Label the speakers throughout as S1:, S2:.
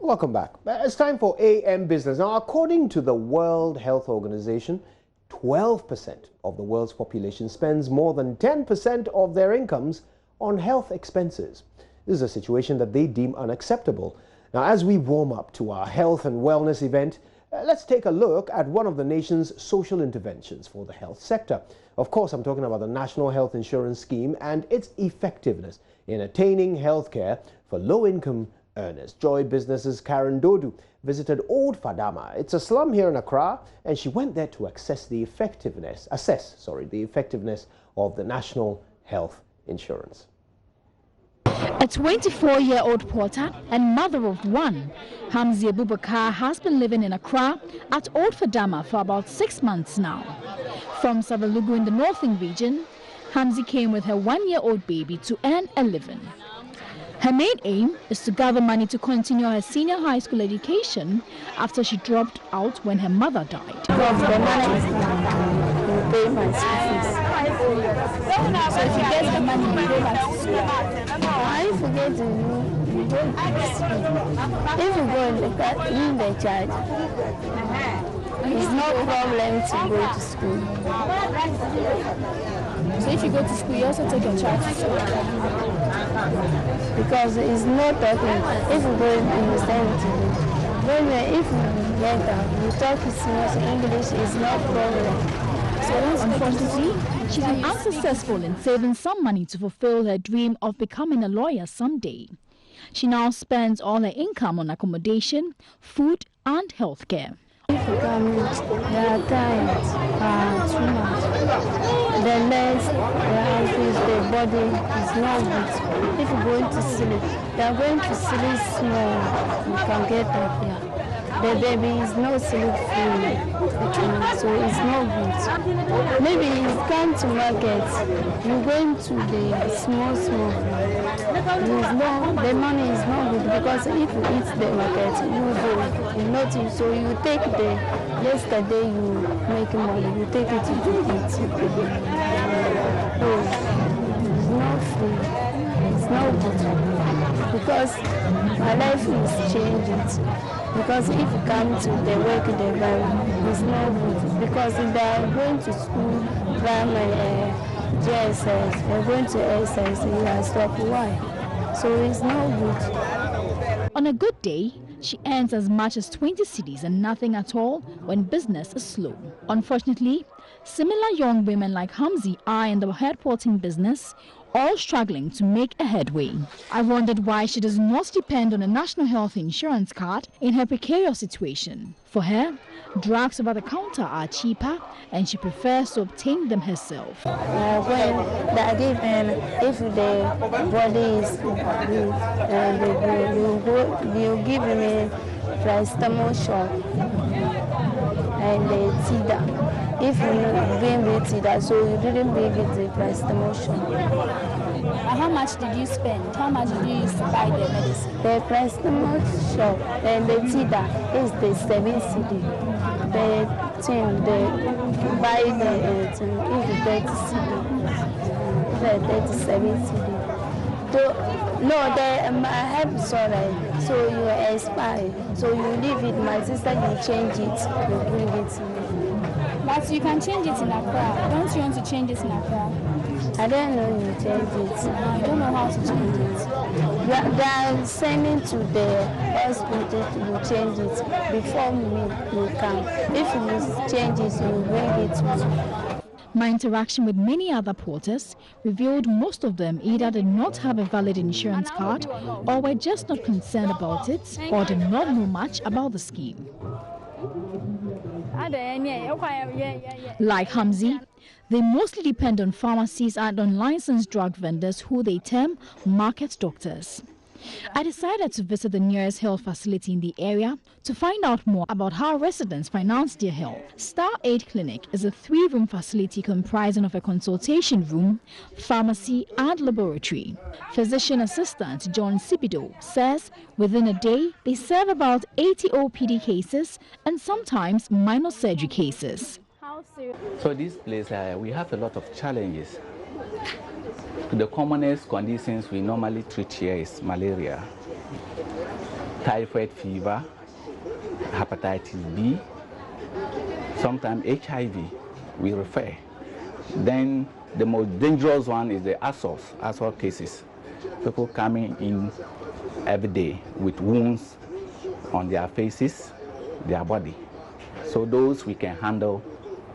S1: Welcome back. It's time for AM Business. Now, according to the World Health Organization, 12% of the world's population spends more than 10% of their incomes on health expenses. This is a situation that they deem unacceptable. Now, as we warm up to our health and wellness event, let's take a look at one of the nation's social interventions for the health sector. Of course, I'm talking about the National Health Insurance Scheme and its effectiveness in attaining health care for low-income earners. Joy Business's Karen Dodu visited Old Fadama. It's a slum here in Accra, and she went there to assess the effectiveness of the National Health Insurance.
S2: A 24-year-old porter and mother of one, Hamzi Abubakar has been living in Accra at Old Fadama for about 6 months now. From Savalugu in the northern region, Hamzi came with her 1-year-old baby to earn a living. Her main aim is to gather money to continue her senior high school education after she dropped out when her mother died.
S3: Because the money is to pay my school fees. So if you get the money, you pay my school fees. If you get the money, you don't pay school. If you go in the car, you the charge. It's no problem to go to school. So if you go to school, you also take a charge to school? Because it's not talking. If you go in the same if you get that, you talk English, it's no problem.
S2: So unfortunately, she's been unsuccessful in saving some money to fulfill her dream of becoming a lawyer someday. She now spends all her income on accommodation, food and healthcare.
S3: If you come, there are times, too much. The legs, the ankles, the body is not good. If you're going to sleep, they are going to sleep small. You can get up here. The baby is not sleep full, so it's not good. Maybe you come to market, you're going to the small. The money is not good because if you eat the market, you go, you notice. So you take yesterday you make money, you take it to eat. So it's not free, it's not good because my life is changing. Because if you come to the work, the environment, it's not good. Because if they are going to school, primary, JSS, they're going to SS, you have stop. Why? So it's not good.
S2: On a good day, she earns as much as 20 cedis and nothing at all when business is slow. Unfortunately, similar young women like Hamzi are in the head porting business, all struggling to make a headway. I wondered why she does not depend on a national health insurance card in her precarious situation. For her, drugs over the counter are cheaper and she prefers to obtain them herself.
S3: When they give if the body is good, you give me paracetamol shot and the Tida. If you bring the Tida, so you didn't bring it the paracetamol shot.
S2: How much did you spend? How much did you use to buy the medicine?
S3: The paracetamol shot and the Tida is the 7 CD. The thing, the buy the is the 30 CD. The 37 CD. No, my help sorry. So you expire. So you leave it. My sister, you change it. You bring it to me.
S2: But you can change it in Accra. Don't you want to change it in Accra?
S3: I don't know you change it.
S2: I don't know how to change it.
S3: They are sending to the hospital to change it. Before me, you come. If you change it, you bring it to me.
S2: My interaction with many other porters revealed most of them either did not have a valid insurance card or were just not concerned about it or did not know much about the scheme. Like Hamzi, they mostly depend on pharmacies and unlicensed drug vendors who they term market doctors. I decided to visit the nearest health facility in the area to find out more about how residents finance their health. Star Aid Clinic is a 3-room facility comprising of a consultation room, pharmacy and laboratory. Physician assistant John Sibido says within a day they serve about 80 OPD cases and sometimes minor surgery cases.
S4: So this place, we have a lot of challenges. The commonest conditions we normally treat here is malaria. typhoid fever, hepatitis B, sometimes HIV, we refer. Then the most dangerous one is the assault cases. People coming in every day with wounds on their faces, their body. So those we can handle,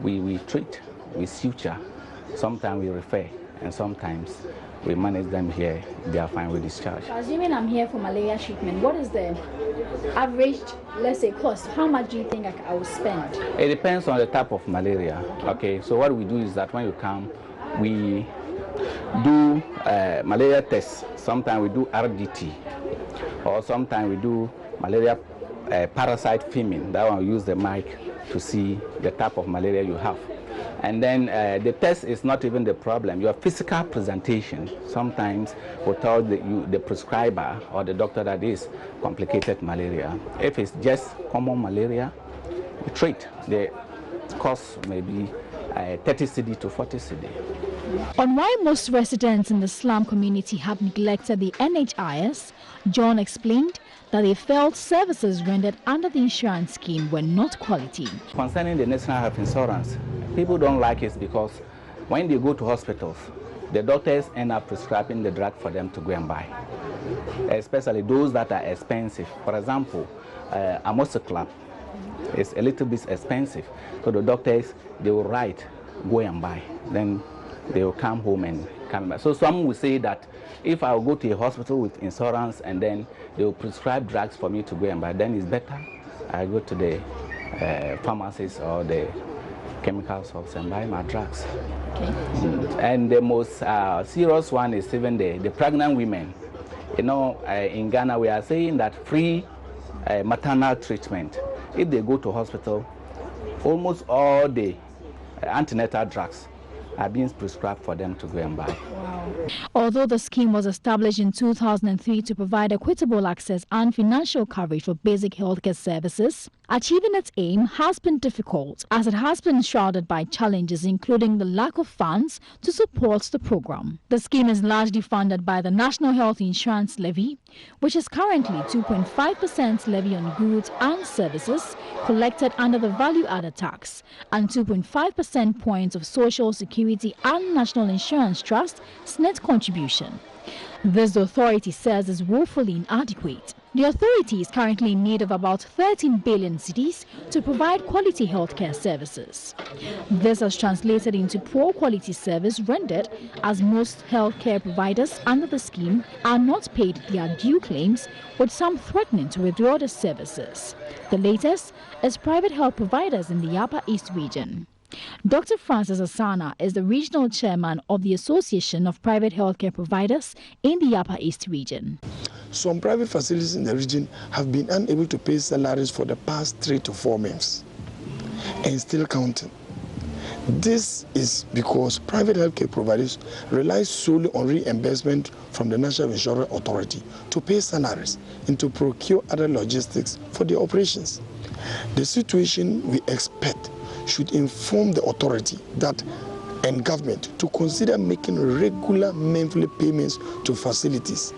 S4: we treat, we suture, sometimes we refer, and sometimes we manage them here, they are fine with discharge.
S2: Assuming I'm here for malaria treatment, what is the average, let's say, cost? How much do you think I will spend?
S4: It depends on the type of malaria. Okay, so what we do is that when you come, we do malaria tests. Sometimes we do RDT, or sometimes we do malaria parasite filming. That one we use the mic to see the type of malaria you have. And then the test is not even the problem. Your physical presentation sometimes will tell the prescriber or the doctor that is complicated malaria. If it's just common malaria, we treat. The cost may be 30 cedi to 40 cedi.
S2: On why most residents in the slum community have neglected the NHIS, John explained that they felt services rendered under the insurance scheme were not quality.
S4: Concerning the National Health Insurance, people don't like it because when they go to hospitals, the doctors end up prescribing the drug for them to go and buy, especially those that are expensive. For example, amoxicillin is a little bit expensive, so the doctors, they will write, go and buy. Then they will come home and come back. So some will say that if I will go to a hospital with insurance and then they will prescribe drugs for me to go and buy, then it's better I go to the pharmacist or the chemical shops and buy my drugs. Okay. And the most serious one is even the pregnant women. You know, in Ghana we are saying that free maternal treatment. If they go to hospital, almost all the antenatal drugs are being prescribed for them to go and buy.
S2: Wow. Although the scheme was established in 2003 to provide equitable access and financial coverage for basic healthcare services, achieving its aim has been difficult as it has been shrouded by challenges including the lack of funds to support the program. The scheme is largely funded by the National Health Insurance Levy, which is currently 2.5% levy on goods and services collected under the value-added tax and 2.5% points of Social Security and National Insurance Trust SNET contribution. This, the authority says, is woefully inadequate. The authority is currently in need of about 13 billion cedis to provide quality healthcare services. This has translated into poor quality service rendered as most healthcare providers under the scheme are not paid their due claims, with some threatening to withdraw the services. The latest is private health providers in the Upper East region. Dr. Francis Asana is the regional chairman of the Association of Private Healthcare Providers in the Upper East region.
S5: Some private facilities in the region have been unable to pay salaries for the past 3 to 4 months and still counting. This is because private healthcare providers rely solely on reimbursement from the National Insurance Authority to pay salaries and to procure other logistics for their operations. The situation we expect should inform the authority and government to consider making regular monthly payments to facilities.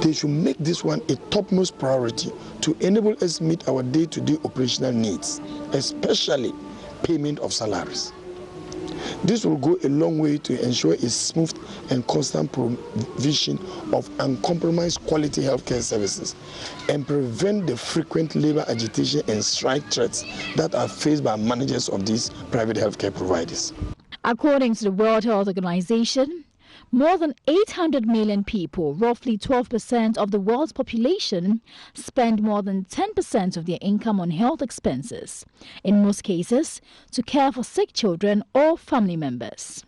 S5: They should make this one a topmost priority to enable us meet our day-to-day operational needs, especially payment of salaries. This will go a long way to ensure a smooth and constant provision of uncompromised quality healthcare services and prevent the frequent labor agitation and strike threats that are faced by managers of these private healthcare providers.
S2: According to the World Health Organization, more than 800 million people, roughly 12% of the world's population, spend more than 10% of their income on health expenses, in most cases to care for sick children or family members.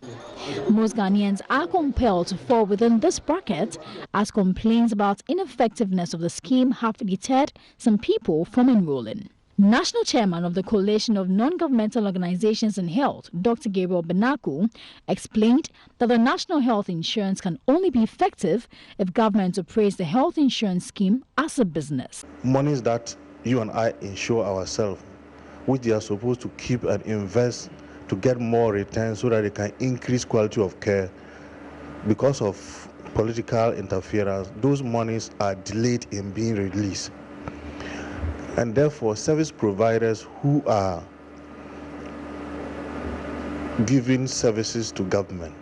S2: Most Ghanaians are compelled to fall within this bracket as complaints about ineffectiveness of the scheme have deterred some people from enrolling. National Chairman of the Coalition of Non-Governmental Organizations in Health, Dr. Gabriel Benaku, explained that the national health insurance can only be effective if government operates the health insurance scheme as a business.
S6: Monies that you and I insure ourselves, which they are supposed to keep and invest to get more returns so that they can increase quality of care, because of political interference, those monies are delayed in being released. And therefore, service providers who are giving services to government,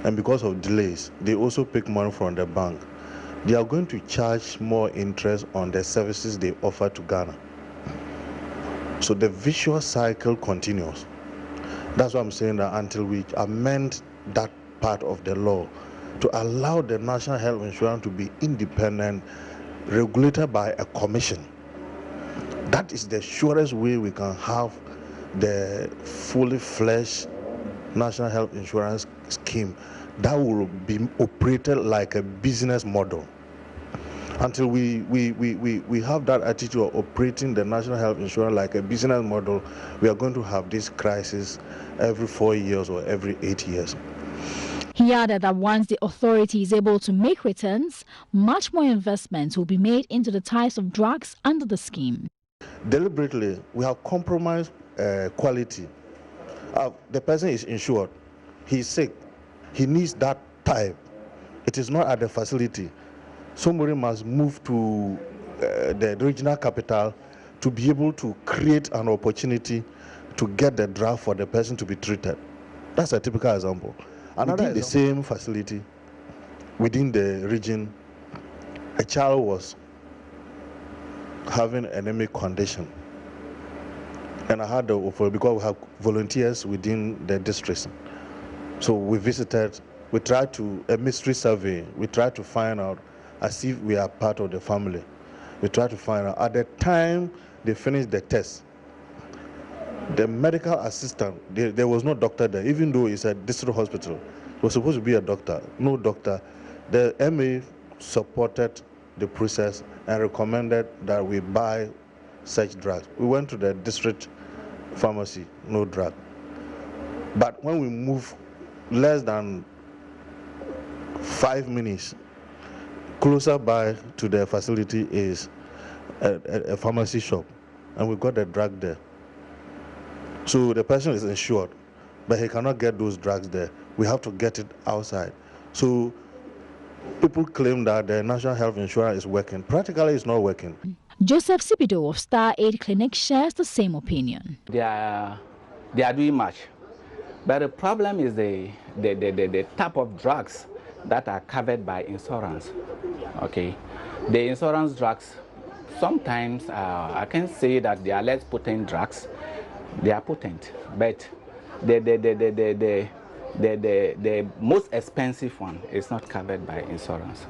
S6: and because of delays, they also pick money from the bank, they are going to charge more interest on the services they offer to Ghana. So the vicious cycle continues. That's why I'm saying that until we amend that part of the law to allow the National Health Insurance to be independent, regulated by a commission, that is the surest way we can have the fully fledged National Health Insurance scheme that will be operated like a business model. Until we have that attitude of operating the National Health Insurance like a business model, we are going to have this crisis every 4 years or every 8 years.
S2: He added that once the authority is able to make returns, much more investments will be made into the types of drugs under the scheme.
S6: Deliberately, we have compromised quality. The person is insured, he is sick, he needs that type. It is not at the facility. Somebody must move to the regional capital to be able to create an opportunity to get the drug for the person to be treated. That's a typical example. Another, the same facility within the region, a child was having an anemic condition. And I had the offer because we have volunteers within the district. So we visited, we tried to, a mystery survey, we tried to find out as if we are part of the family. We tried to find out. At the time they finished the test, the medical assistant, there was no doctor there, even though it's a district hospital. It was supposed to be a doctor, no doctor. The MA supported the process and recommended that we buy such drugs. We went to the district pharmacy, no drug. But when we move less than 5 minutes, closer by to the facility is a pharmacy shop, and we got the drug there. So the person is insured, but he cannot get those drugs there. We have to get it outside. So people claim that the National Health Insurance is working. Practically, it's not working.
S2: Joseph Sibido of Star Aid Clinic shares the same opinion.
S4: They are doing much, but the problem is the type of drugs that are covered by insurance. Okay, the insurance drugs, sometimes I can say that they are less potent drugs. They are potent, but the most expensive one is not covered by insurance.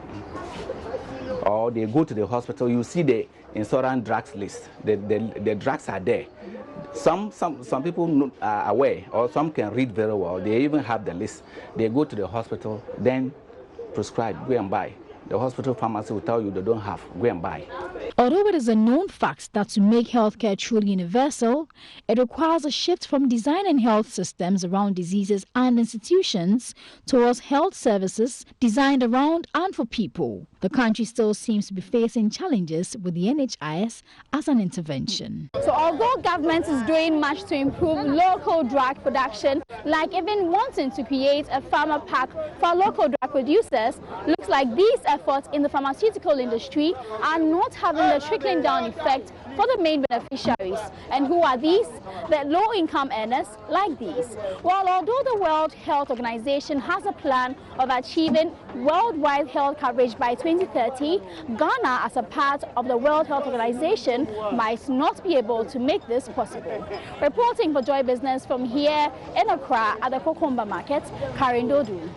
S4: Or they go to the hospital, you see the insurance drugs list. The drugs are there. Some people are aware, or some can read very well. They even have the list. They go to the hospital, then prescribe, go and buy. The hospital pharmacy will tell you they don't have, go and buy.
S2: Although it is a known fact that to make healthcare truly universal, it requires a shift from designing health systems around diseases and institutions towards health services designed around and for people. The country still seems to be facing challenges with the NHIS as an intervention.
S7: So although government is doing much to improve local drug production, like even wanting to create a farmer park for local drug producers, looks like these efforts in the pharmaceutical industry are not having the trickling down effect for the main beneficiaries. And who are these? The low-income earners like these. Well, although the World Health Organization has a plan of achieving worldwide health coverage by 2030, Ghana, as a part of the World Health Organization, might not be able to make this possible. Reporting for Joy Business from here in Accra at the Kokomba Market, Karen Dodu.